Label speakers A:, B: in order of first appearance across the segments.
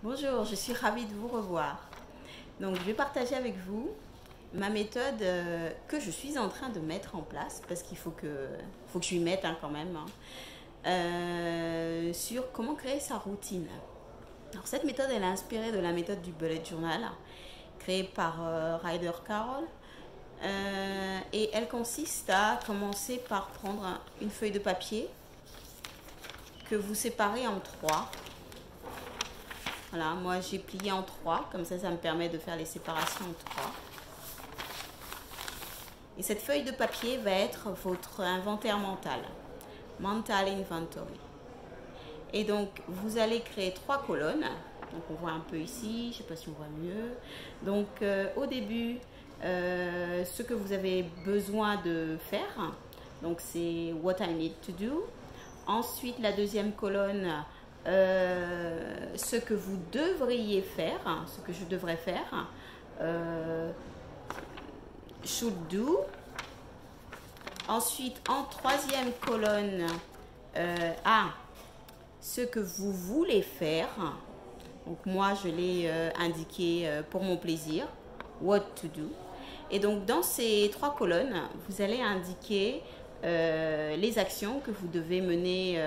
A: Bonjour, je suis ravie de vous revoir. Donc, je vais partager avec vous ma méthode que je suis en train de mettre en place parce qu'il faut que je m'y mette quand même, sur comment créer sa routine. Alors, cette méthode, elle est inspirée de la méthode du bullet journal créée par Ryder Carroll. Et elle consiste à commencer par prendre une feuille de papier que vous séparez en trois. Voilà, moi j'ai plié en trois, comme ça me permet de faire les séparations en trois. Et cette feuille de papier va être votre inventaire mental, Mental Inventory. Et donc vous allez créer trois colonnes. Donc on voit un peu ici, je ne sais pas si on voit mieux. Donc au début, ce que vous avez besoin de faire, donc c'est What I need to do. Ensuite la deuxième colonne, ce que vous devriez faire, ce que je devrais faire, should do. Ensuite, en troisième colonne, ce que vous voulez faire. Donc moi, je l'ai indiqué pour mon plaisir, what to do. Et donc, dans ces trois colonnes, vous allez indiquer les actions que vous devez mener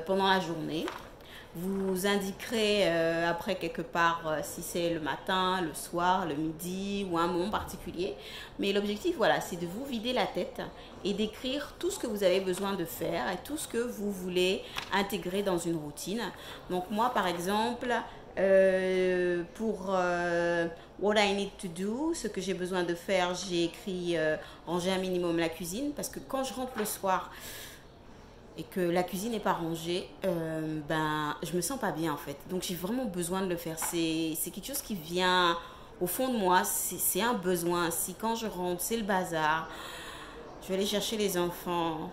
A: pendant la journée. Vous indiquerez après quelque part si c'est le matin, le soir, le midi ou un moment particulier. Mais l'objectif, voilà, c'est de vous vider la tête et d'écrire tout ce que vous avez besoin de faire et tout ce que vous voulez intégrer dans une routine. Donc moi, par exemple, pour What I need to do, ce que j'ai besoin de faire, j'ai écrit ranger un minimum la cuisine parce que quand je rentre le soir et que la cuisine n'est pas rangée, je me sens pas bien en fait. Donc j'ai vraiment besoin de le faire. C'est quelque chose qui vient au fond de moi, c'est un besoin. Si quand je rentre, c'est le bazar, je vais aller chercher les enfants,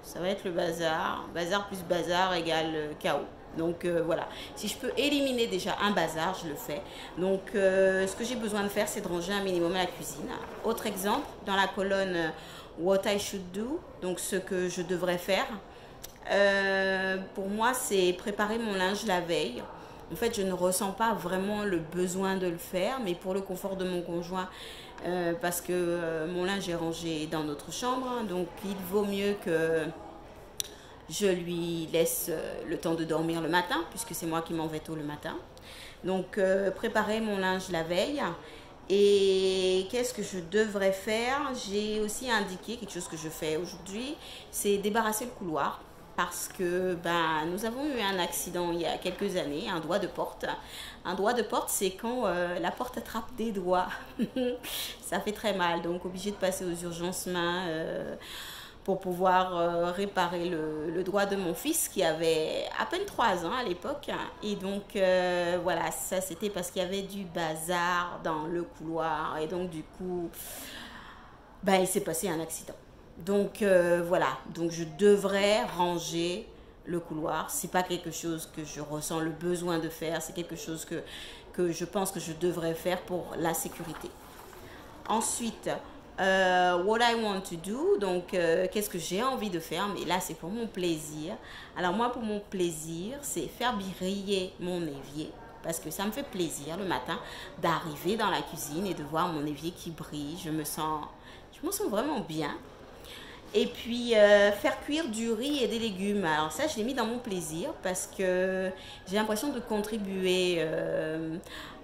A: ça va être le bazar. Bazar plus bazar égale chaos. Donc voilà, si je peux éliminer déjà un bazar, je le fais. Donc ce que j'ai besoin de faire, c'est de ranger un minimum la cuisine. Autre exemple, dans la colonne What I should do, donc ce que je devrais faire. Pour moi, c'est préparer mon linge la veille. En fait, je ne ressens pas vraiment le besoin de le faire, mais pour le confort de mon conjoint, parce que mon linge est rangé dans notre chambre, donc il vaut mieux que je lui laisse le temps de dormir le matin, puisque c'est moi qui m'en vais tôt le matin. Donc, préparer mon linge la veille. Et qu'est-ce que je devrais faire? J'ai aussi indiqué quelque chose que je fais aujourd'hui, c'est débarrasser le couloir. Parce que nous avons eu un accident il y a quelques années, un doigt de porte. Un doigt de porte, c'est quand la porte attrape des doigts. Ça fait très mal, donc obligé de passer aux urgences mains pour pouvoir réparer le doigt de mon fils qui avait à peine 3 ans à l'époque. Et donc voilà, ça c'était parce qu'il y avait du bazar dans le couloir. Et donc du coup, il s'est passé un accident. Donc voilà, donc je devrais ranger le couloir. C'est pas quelque chose que je ressens le besoin de faire, c'est quelque chose que je pense que je devrais faire pour la sécurité. Ensuite, what I want to do, donc qu'est-ce que j'ai envie de faire, mais là c'est pour mon plaisir. Alors moi pour mon plaisir, c'est faire briller mon évier. Parce que ça me fait plaisir le matin d'arriver dans la cuisine et de voir mon évier qui brille. Je me sens vraiment bien. Et puis faire cuire du riz et des légumes. Alors ça, je l'ai mis dans mon plaisir parce que j'ai l'impression de contribuer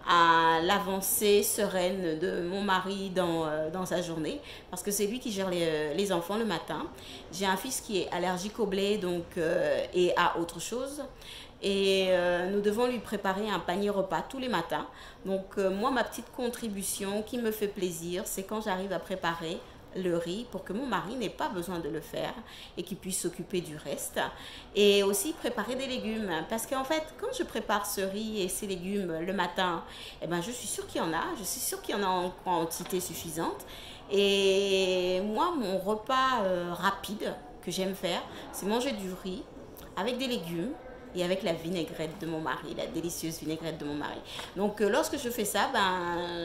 A: à l'avancée sereine de mon mari dans sa journée. Parce que c'est lui qui gère les enfants le matin. J'ai un fils qui est allergique au blé donc, et à autre chose. Et nous devons lui préparer un panier repas tous les matins. Donc moi, ma petite contribution qui me fait plaisir, c'est quand j'arrive à préparer le riz pour que mon mari n'ait pas besoin de le faire et qu'il puisse s'occuper du reste. Et aussi préparer des légumes. Parce qu'en fait, quand je prépare ce riz et ces légumes le matin, je suis sûre qu'il y en a. Je suis sûre qu'il y en a en quantité suffisante. Et moi, mon repas rapide que j'aime faire, c'est manger du riz avec des légumes et avec la vinaigrette de mon mari, la délicieuse vinaigrette de mon mari. Donc lorsque je fais ça,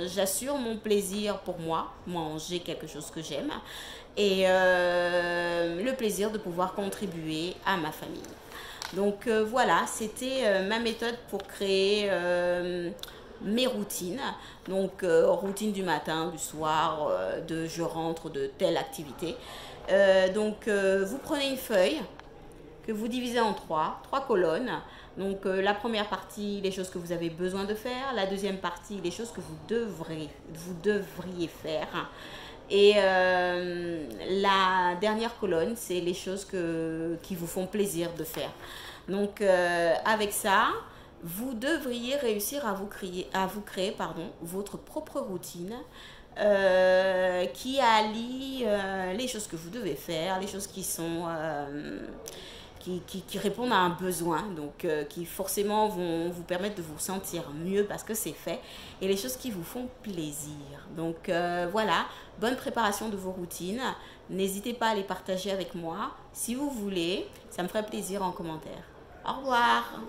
A: j'assure mon plaisir pour moi, manger quelque chose que j'aime, et le plaisir de pouvoir contribuer à ma famille. Donc voilà, c'était ma méthode pour créer mes routines. Donc routine du matin, du soir, de je rentre de telle activité. Vous prenez une feuille que vous divisez en trois colonnes. Donc la première partie, les choses que vous avez besoin de faire. La deuxième partie, les choses que vous devriez faire. Et la dernière colonne, c'est les choses qui vous font plaisir de faire. Donc avec ça, vous devriez réussir à vous créer votre propre routine qui allie les choses que vous devez faire, les choses qui sont qui répondent à un besoin, donc qui forcément vont vous permettre de vous sentir mieux parce que c'est fait, et les choses qui vous font plaisir. Donc voilà, bonne préparation de vos routines. N'hésitez pas à les partager avec moi si vous voulez, ça me ferait plaisir en commentaire. Au revoir.